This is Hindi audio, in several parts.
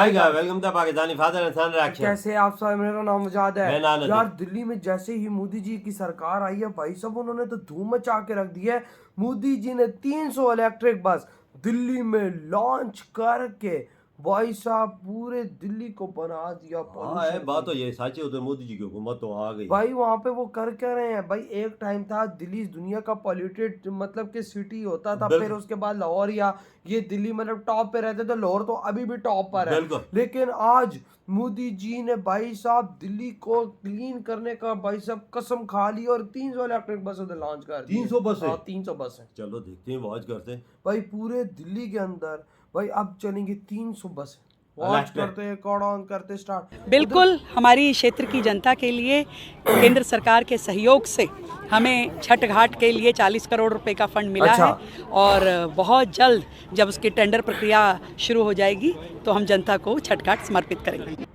Welcome to Pakistani father and son reaction. कैसे आप सब? मेरा नाम मुजाद है। मैं नानद। यार दिल्ली में जैसे ही मोदी जी की सरकार आई है भाई साहब, उन्होंने तो धूम मचा के रख दी है। मोदी जी ने 300 इलेक्ट्रिक बस दिल्ली में लॉन्च करके भाई साहब पूरे दिल्ली को बना दिया। हाँ बात तो ये सच है, उधर मोदी जी की हुकूमत तो आ गई भाई। वहाँ पे वो कर क्या रहे हैं भाई? एक टाइम था दिल्ली दुनिया का पॉल्यूटेड मतलब कि सिटी होता था, फिर उसके बाद लाहौर या ये दिल्ली मतलब टॉप पे रहते थे। लाहौर तो अभी भी टॉप पर है, लेकिन आज मोदी जी ने भाई साहब दिल्ली को क्लीन करने का भाई साहब कसम खा ली और 300 इलेक्ट्रिक बस लॉन्च कर दी। 300 बस है? 300 बस है। चलो देखते हैं, वॉच करते हैं भाई पूरे दिल्ली के अंदर भाई अब चलेंगे 300 बस। वॉच करते हैं, कॉर्ड ऑन करते स्टार्ट। बिल्कुल हमारी क्षेत्र की जनता के लिए केंद्र सरकार के सहयोग से हमें छठ घाट के लिए 40 करोड़ रुपए का फंड मिला है और बहुत जल्द जब उसकी टेंडर प्रक्रिया शुरू हो जाएगी तो हम जनता को छठ घाट समर्पित करेंगे।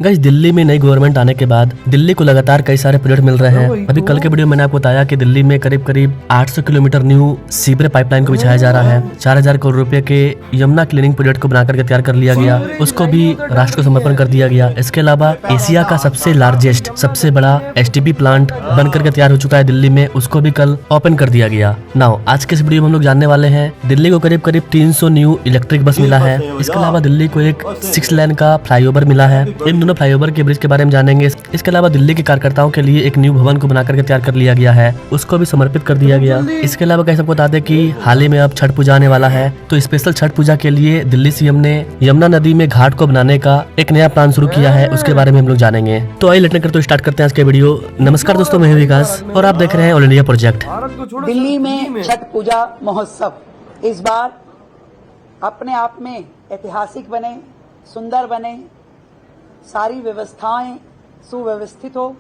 गाइस, दिल्ली में नई गवर्नमेंट आने के बाद दिल्ली को लगातार कई सारे प्रोजेक्ट मिल रहे हैं। अभी कल के वीडियो में मैंने आपको बताया कि दिल्ली में करीब 800 किलोमीटर न्यू सीवरेज पाइपलाइन को बिछाया जा रहा है। 4000 करोड़ रुपए के यमुना क्लीनिंग प्रोजेक्ट को बनाकर के तैयार कर लिया गया, उसको भी राष्ट्र को समर्पण कर दिया गया। इसके अलावा एशिया का सबसे लार्जेस्ट सबसे बड़ा एसटीपी प्लांट बनकर के तैयार हो चुका है दिल्ली में, उसको भी कल ओपन कर दिया गया। नाउ आज के इस वीडियो में हम लोग जानने वाले हैं दिल्ली को करीब 300 न्यू इलेक्ट्रिक बस मिला है। इसके अलावा दिल्ली को एक 6 लेन का फ्लाईओवर मिला है। इन दोनों फ्लाईओवर के ब्रिज के बारे में जानेंगे। इसके अलावा दिल्ली के कार्यकर्ताओं के लिए एक न्यू भवन को बनाकर के तैयार कर लिया गया है, उसको भी समर्पित कर दिया गया। इसके अलावा कई सबको बता दें कि हाल ही में अब छठ पूजा आने वाला है, तो स्पेशल छठ पूजा के लिए दिल्ली सीएम ने यमुना नदी में घाट को बनाने का एक नया प्लान शुरू किया है, उसके बारे में हम लोग जानेंगे। तो आइए लेट कर स्टार्ट करते हैं आज के वीडियो। नमस्कार दोस्तों, मैं हूं विकास और आप देख रहे हैं ऑल इंडिया प्रोजेक्ट। दिल्ली में छठ पूजा महोत्सव इस बार अपने आप में ऐतिहासिक बने, सुंदर बने, सारी व्यवस्थाएं सुव्यवस्थित हो।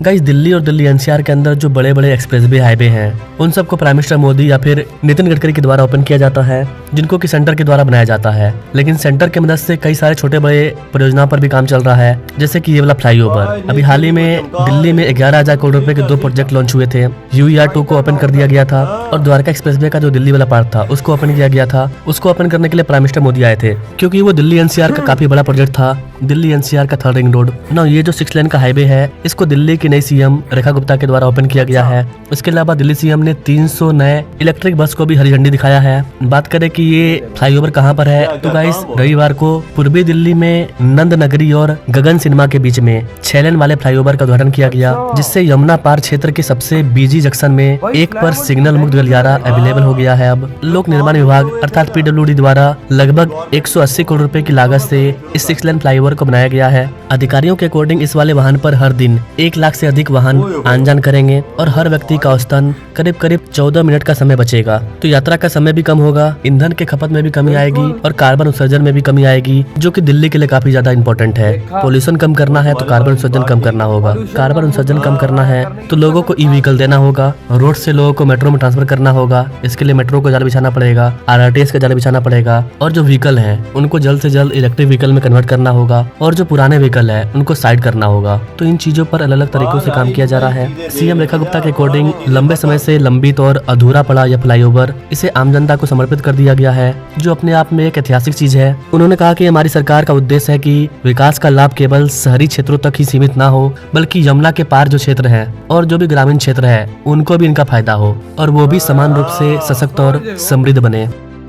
गाइस, दिल्ली और दिल्ली एनसीआर के अंदर जो बड़े बड़े एक्सप्रेसवे हाईवे हैं, उन सबको प्राइम मिनिस्टर मोदी या फिर नितिन गडकरी के द्वारा ओपन किया जाता है, जिनको कि सेंटर के द्वारा बनाया जाता है। लेकिन सेंटर की मदद से कई सारे छोटे बड़े परियोजनाओं पर भी काम चल रहा है, जैसे कि ये वाला फ्लाईओवर। अभी हाल ही में दिल्ली में 11,000 करोड़ रुपए के 2 प्रोजेक्ट लॉन्च हुए थे। UER2 को ओपन कर दिया गया था और द्वारका एक्सप्रेसवे का जो दिल्ली वाला पार्ट था उसको ओपन किया गया था। उसको ओपन करने के लिए प्राइम मिनिस्टर मोदी आए थे, क्योंकि वो दिल्ली एनसीआर का काफी बड़ा प्रोजेक्ट था, दिल्ली एनसीआर का 3rd रिंग रोड। ना ये जो 6 लेन का हाईवे है, इसको दिल्ली की नई सीएम रेखा गुप्ता के द्वारा ओपन किया गया है। इसके अलावा दिल्ली सीएम ने 300 नए इलेक्ट्रिक बस को भी हरी झंडी दिखाया है। बात करें कि ये फ्लाईओवर कहां पर है, तो गाइस रविवार को पूर्वी दिल्ली में नंद नगरी और गगन सिनेमा के बीच में 6 लेन वाले फ्लाईओवर का उद्घाटन किया गया, जिससे यमुना पार क्षेत्र के सबसे बिजी जंक्शन में एक पर सिग्नल मुक्त गलियारा अवेलेबल हो गया है। अब लोक निर्माण विभाग अर्थात PWD द्वारा लगभग 180 करोड़ रुपए की लागत से इस 6 लेन फ्लाईओवर को बनाया गया है। अधिकारियों के अकॉर्डिंग इस वाले वाहन पर हर दिन 1 लाख से अधिक वाहन आन जान करेंगे और हर व्यक्ति का औसतन करीब 14 मिनट का समय बचेगा। तो यात्रा का समय भी कम होगा, ईंधन के खपत में भी कमी आएगी और कार्बन उत्सर्जन में भी कमी आएगी, जो कि दिल्ली के लिए काफी ज्यादा इंपॉर्टेंट है। पोल्यूशन कम करना है तो कार्बन उत्सर्जन कम करना होगा, कार्बन उत्सर्जन कम करना है तो लोगों को ई-व्हीकल देना होगा, रोड से लोगों को मेट्रो में ट्रांसफर करना होगा। इसके लिए मेट्रो को जाल बिछाना पड़ेगा, RRTS का जाल बिछाना पड़ेगा और जो व्हीकल है उनको जल्द से जल्द इलेक्ट्रिक व्हीकल में कन्वर्ट करना होगा और जो पुराने व्हीकल है उनको साइड करना होगा। तो इन चीजों पर अलग अलग तरीकों से काम किया जा रहा है। सीएम रेखा गुप्ता के अकॉर्डिंग लंबे समय से लंबित और अधूरा पड़ा यह फ्लाईओवर, इसे आम जनता को समर्पित कर दिया गया है, जो अपने आप में एक ऐतिहासिक चीज है। उन्होंने कहा कि हमारी सरकार का उद्देश्य है कि विकास का लाभ केवल शहरी क्षेत्रों तक ही सीमित ना हो, बल्कि यमुना के पार जो क्षेत्र है और जो भी ग्रामीण क्षेत्र है उनको भी इनका फायदा हो और वो भी समान रूप से सशक्त और समृद्ध बने।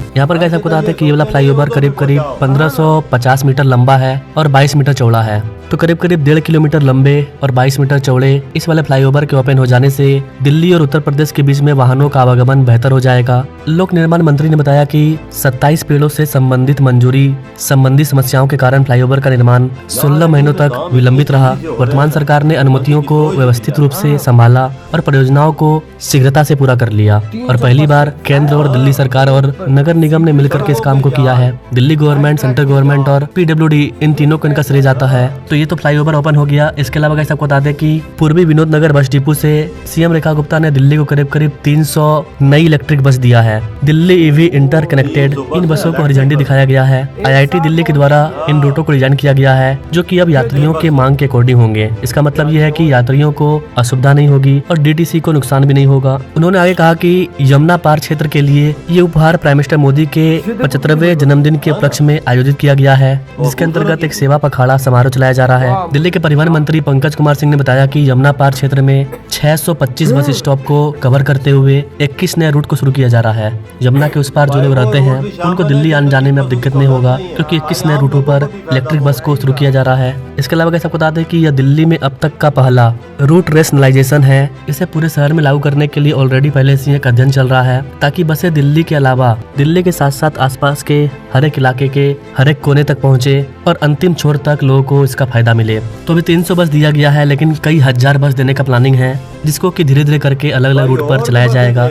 यहाँ पर गाइस आपको बताते हैं कि ये वाला फ्लाईओवर करीब 1550 मीटर लंबा है और 22 मीटर चौड़ा है। तो करीब 1.5 किलोमीटर लंबे और 22 मीटर चौड़े इस वाले फ्लाईओवर के ओपन हो जाने से दिल्ली और उत्तर प्रदेश के बीच में वाहनों का आवागमन बेहतर हो जाएगा। लोक निर्माण मंत्री ने बताया कि 27 पेड़ों से संबंधित मंजूरी संबंधी समस्याओं के कारण फ्लाईओवर का निर्माण 16 महीनों तक विलंबित रहा। वर्तमान सरकार ने अनुमतियों को व्यवस्थित रूप से संभाला और परियोजनाओं को शीघ्रता से पूरा कर लिया और पहली बार केंद्र और दिल्ली सरकार और नगर निगम ने मिलकर के इस काम को किया है। दिल्ली गवर्नमेंट, सेंट्रल गवर्नमेंट और PWD इन तीनों को इनका श्रेय जाता है। तो ये तो फ्लाईओवर ओपन हो गया। इसके अलावा गाइस आपको बता दें कि पूर्वी विनोद नगर बस डिपो से सीएम रेखा गुप्ता ने दिल्ली को करीब 300 नई इलेक्ट्रिक बस दिया है। दिल्ली ईवी इंटर कनेक्टेड, इन बसों को हरी झंडी दिखाया गया है। IIT दिल्ली के द्वारा इन रूटों को डिजाइन किया गया है जो कि अब यात्रियों के मांग के अकॉर्डिंग होंगे। इसका मतलब ये है कि यात्रियों को असुविधा नहीं होगी और DTC को नुकसान भी नहीं होगा। उन्होंने आगे कहा कि यमुना पार क्षेत्र के लिए ये उपहार प्राइम मिनिस्टर मोदी के 75वें जन्मदिन के उपलक्ष्य में आयोजित किया गया है, जिसके अंतर्गत एक सेवा पखवाड़ा समारोह चलाया जा रहा है। दिल्ली के परिवहन मंत्री पंकज कुमार सिंह ने बताया कि यमुना पार क्षेत्र में 625 बस स्टॉप को कवर करते हुए 21 नए रूट को शुरू किया जा रहा है। यमुना के उस पार जो लोग रहते हैं उनको दिल्ली आने जाने में अब दिक्कत नहीं होगा, क्योंकि 21 नए रूटों पर इलेक्ट्रिक बस को शुरू किया जा रहा है। इसके अलावा कैसे बता दें कि यह दिल्ली में अब तक का पहला रूट रेशनलाइजेशन है। इसे पूरे शहर में लागू करने के लिए ऑलरेडी पहले से एक अध्ययन चल रहा है, ताकि बसें दिल्ली के अलावा दिल्ली के साथ साथ आसपास के हर एक इलाके के हर एक कोने तक पहुंचे और अंतिम छोर तक लोगों को इसका फायदा मिले। तो अभी 300 बस दिया गया है, लेकिन कई हजार बस देने का प्लानिंग है, जिसको कि धीरे धीरे करके अलग अलग रूट पर चलाया जाएगा।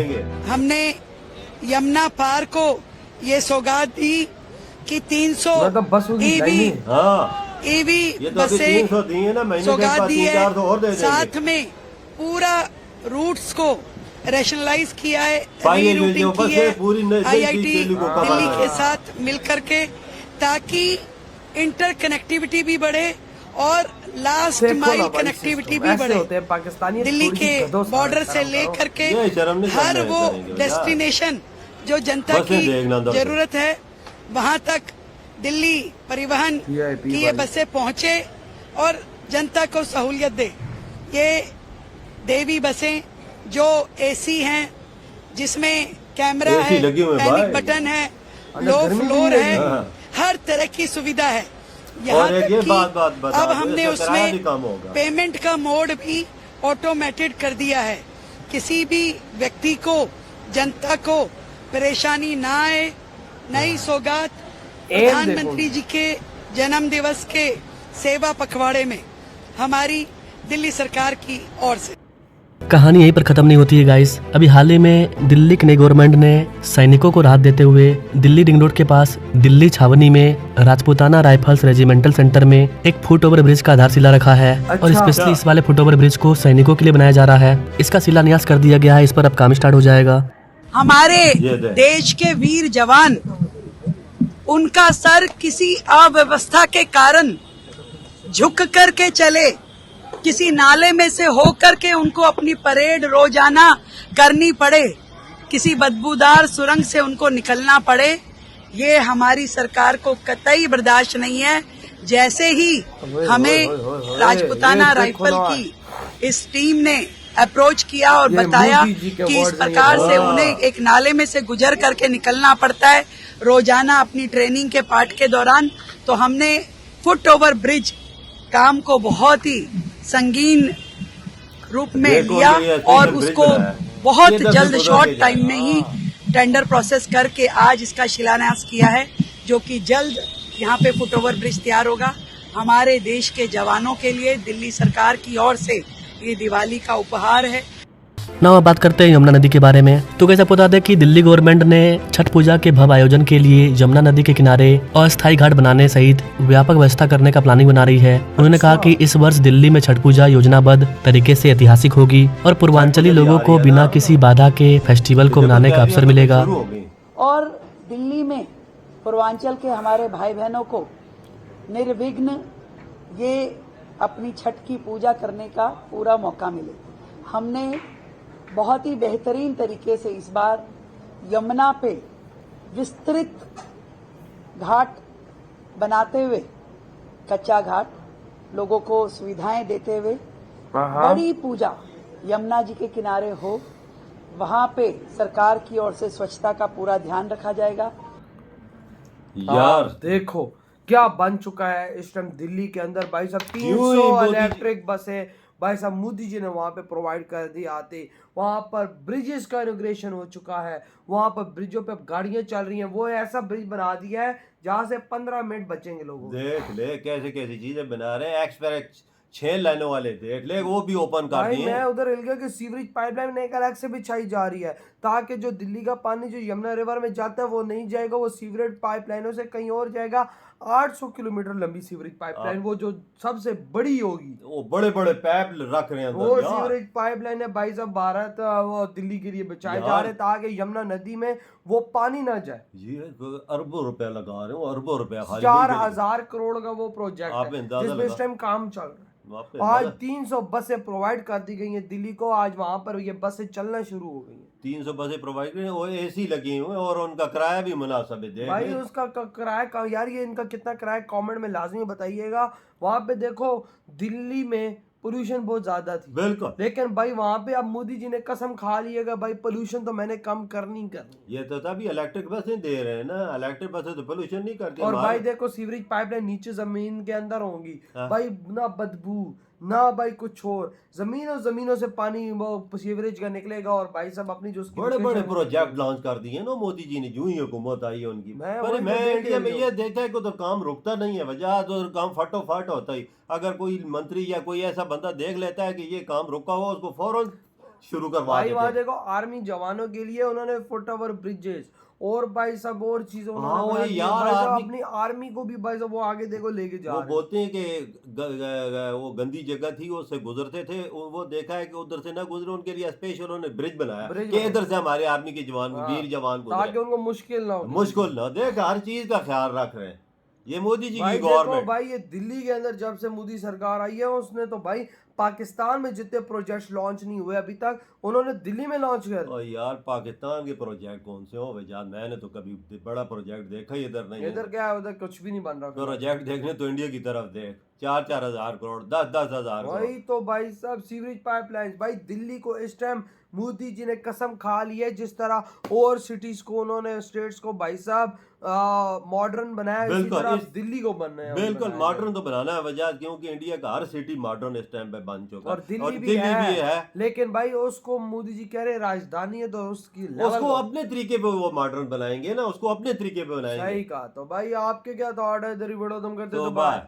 हमने यमुना पार को ये सौगात दी कि 300 ईवी बसें सौगात दी है। साथ में पूरा रूट्स को रैशनलाइज किया है, रीरूटिंग की है IIT दिल्ली के साथ मिलकर के, ताकि इंटर कनेक्टिविटी भी बढ़े और लास्ट माइल कनेक्टिविटी भी बढ़े। दिल्ली के बॉर्डर से लेकर के हर वो डेस्टिनेशन जो जनता की जरूरत है वहाँ तक दिल्ली परिवहन की ये बसें पहुँचे और जनता को सहूलियत दे। ये देवी बसें जो AC हैं, जिसमें कैमरा है, पैनिक बटन है, लो फ्लोर है, हर तरह की सुविधा है। यहाँ तक कि अब हमने उसमें पेमेंट का मोड भी ऑटोमेटेड कर दिया है। किसी भी व्यक्ति को, जनता को परेशानी ना आए। नई सौगात प्रधानमंत्री जी के जन्म दिवस के सेवा पखवाड़े में हमारी दिल्ली सरकार की ओर से। कहानी यहीं पर खत्म नहीं होती है गाइस। अभी हाल ही में दिल्ली की नई गवर्नमेंट ने सैनिकों को राहत देते हुए दिल्ली रिंग रोड के पास दिल्ली छावनी में राजपूताना राइफल्स रेजिमेंटल सेंटर में एक फुट ओवर ब्रिज का आधारशिला रखा है। और स्पेशली इस वाले फुट ओवर ब्रिज को सैनिकों के लिए बनाया जा रहा है। इसका शिलान्यास कर दिया गया है, इस पर अब काम स्टार्ट हो जाएगा। हमारे देश के वीर जवान, उनका सर किसी अव्यवस्था के कारण झुक करके चले, किसी नाले में से होकर के उनको अपनी परेड रोजाना करनी पड़े, किसी बदबूदार सुरंग से उनको निकलना पड़े, ये हमारी सरकार को कतई बर्दाश्त नहीं है। जैसे ही हमें राजपूताना राइफल की इस टीम ने अप्रोच किया और बताया कि इस प्रकार से उन्हें एक नाले में से गुजर करके निकलना पड़ता है रोजाना अपनी ट्रेनिंग के पार्ट के दौरान, तो हमने फुट ओवर ब्रिज काम को बहुत ही संगीन रूप में लिया और उसको बहुत जल्द शॉर्ट टाइम में ही टेंडर प्रोसेस करके आज इसका शिलान्यास किया है, जो कि जल्द यहाँ पे फुट ओवर ब्रिज तैयार होगा। हमारे देश के जवानों के लिए दिल्ली सरकार की ओर से ये दिवाली का उपहार है। ना अब बात करते हैं यमुना नदी के बारे में। तो कैसे बता दें कि दिल्ली गवर्नमेंट ने छठ पूजा के भव्य आयोजन के लिए यमुना नदी के किनारे अस्थायी घाट बनाने सहित व्यापक व्यवस्था करने का प्लानिंग बना रही है। उन्होंने कहा कि इस वर्ष दिल्ली में छठ पूजा योजनाबद्ध तरीके से ऐतिहासिक होगी और पूर्वांचली लोगों को बिना किसी बाधा के फेस्टिवल को मनाने का अवसर मिलेगा। और दिल्ली में पूर्वांचल के हमारे भाई बहनों को निर्विघ्न ये अपनी छठ की पूजा करने का पूरा मौका मिले। हमने बहुत ही बेहतरीन तरीके से इस बार यमुना पे विस्तृत घाट बनाते हुए, कच्चा घाट, लोगों को सुविधाएं देते हुए बड़ी पूजा यमुना जी के किनारे हो, वहां पे सरकार की ओर से स्वच्छता का पूरा ध्यान रखा जाएगा। यार देखो क्या बन चुका है इस टाइम दिल्ली के अंदर भाई साहब। 300 इलेक्ट्रिक बसें भाई साहब मोदी जी ने वहां पे प्रोवाइड कर दी आते। वहां पर ब्रिजेस का इनॉग्रेशन हो चुका है, वहां पर ब्रिजों पे गाड़ियां चल रही हैं। वो ऐसा ब्रिज बना दिया है जहां से 15 मिनट बचेंगे लोगों। देख ले कैसे कैसी चीजें बना रहे हैं। एक्सप्रेस 6 लाइनों वाले देख ले, वो भी ओपन कर दिए। मैं उधर हिल गया कि सीवरेज पाइपलाइन एक अलग से बिछाई जा रही है, ताकि जो दिल्ली का पानी जो यमुना रिवर में जाता है वो नहीं जाएगा, वो सीवरेज पाइपलाइनों से कहीं और जाएगा। 800 किलोमीटर लंबी सीवरेज पाइपलाइन, वो जो सबसे बड़ी होगी, वो बड़े बड़े पाइप रख रहे हैं वो अंदर यार। सीवरेज पाइपलाइन है भाई साहब, भारत वो दिल्ली के लिए बिछाए जा रहे ताकि यमुना नदी में वो पानी ना जाए। ये अरबों रुपया लगा रहे हो, अरबों रुपया खाली 4000 करोड़ का वो प्रोजेक्ट आप है अंदाजा जिसमें इस लगा। टाइम काम चल रहा है। वहाँ पे आज 300 बसें प्रोवाइड कर दी गई हैं दिल्ली को, आज वहां पर ये बसें चलना शुरू हो गई हैं। 300 बसें प्रोवाइड करें, वो एसी लगी हुई है और उनका किराया भी मुनासिब है। देख भाई ले। उसका किराया का यार, ये इनका कितना किराया कमेंट में लाजमी बताइएगा। वहां पे देखो दिल्ली में पोल्यूशन बहुत ज्यादा थी, बिल्कुल। लेकिन भाई वहां पे अब मोदी जी ने कसम खा लिएगा भाई पोल्यूशन तो मैंने कम करनी ही करनी। ये तो तभी इलेक्ट्रिक बसें दे रहे हैं ना, इलेक्ट्रिक बसें तो पोल्यूशन नहीं करती। और भाई हमारे- देखो सीवरेज पाइपलाइन नीचे जमीन के अंदर होंगी हाँ। भाई, ना बदबू ना भाई कुछ और, जमीनों से पानी वो सीवरेज का निकलेगा। और भाई साहब अपनी जो उसकी बड़े बड़े location- प्रोजेक्ट लॉन्च कर दिए ना मोदी जी ने, जूं ही हुकूमत आई है उनकी। मैं पर वही मैं तो देख इंडिया में रही ये देखा है कि तो काम रुकता नहीं है, वजह तो काम फटोफट होता ही। अगर कोई मंत्री या कोई ऐसा बंदा देख लेता है कि ये काम रुका हुआ, उसको फौरन शुरू करवा भाई वहां देते हैं। देखो आर्मी जवानों के लिए उन्होंने फुट ओवर ब्रिजेस और भाई सब और चीजें हाँ, उन्होंने बना वही दी हैं। यार, भाई साहब आर्मी- अपनी आर्मी को भी भाई साहब वो आगे देखो लेके जा वो रहे हैं। बोलते हैं कि वो गंदी जगह थी, उससे गुजरते थे, वो देखा है कि उधर से ना गुजरे, उनके लिए स्पेशल उन्होंने ब्रिज बनाया ब्रिज कि बनाया। इधर से हमारे आर्मी के जवान, हाँ, वीर जवान ताकि गुजरे, उनको मुश्किल ना हो। मुश्किल ना देख, हर चीज का ख्याल रख रहे हैं ये मोदी जी भाई की देखो गवर्नमेंट। भाई ये दिल्ली के अंदर जब से मोदी सरकार आई है उसने तो भाई पाकिस्तान में जितने प्रोजेक्ट लॉन्च नहीं हुए अभी तक उन्होंने दिल्ली में लॉन्च कर दिए। और यार पाकिस्तान के प्रोजेक्ट कौन से हो भाई, मैंने तो कभी बड़ा प्रोजेक्ट देखा ही इधर नहीं है। इधर क्या है, उधर कुछ भी नहीं बन रहा। प्रोजेक्ट देखने तो इंडिया की तरफ देख, 4-4 हजार करोड़, 10-10 हजार करोड़। वही तो भाई साहब सीवरेज पाइपलाइन, भाई दिल्ली को इस टाइम मोदी जी ने कसम खा ली है, जिस तरह और सिटीज को उन्होंने स्टेट्स को भाई साहब मॉडर्न बनाया, इसी बिल्कुल, तरह इस- दिल्ली को बनना है। बिल्कुल मॉडर्न तो बनाना है वजह, क्योंकि इंडिया का हर सिटी मॉडर्न इस टाइम पे बन चुका और है। दिल्ली भी है, लेकिन भाई उसको मोदी जी कह रहे राजधानी है तो उसकी उसको अपने तरीके पे वो मॉडर्न बनाएंगे ना, उसको अपने तरीके पे बनाएंगे। सही कहा। तो भाई आपके क्या थॉट है, इधर ही वीडियो तुम करते तो तो बाय। बाय।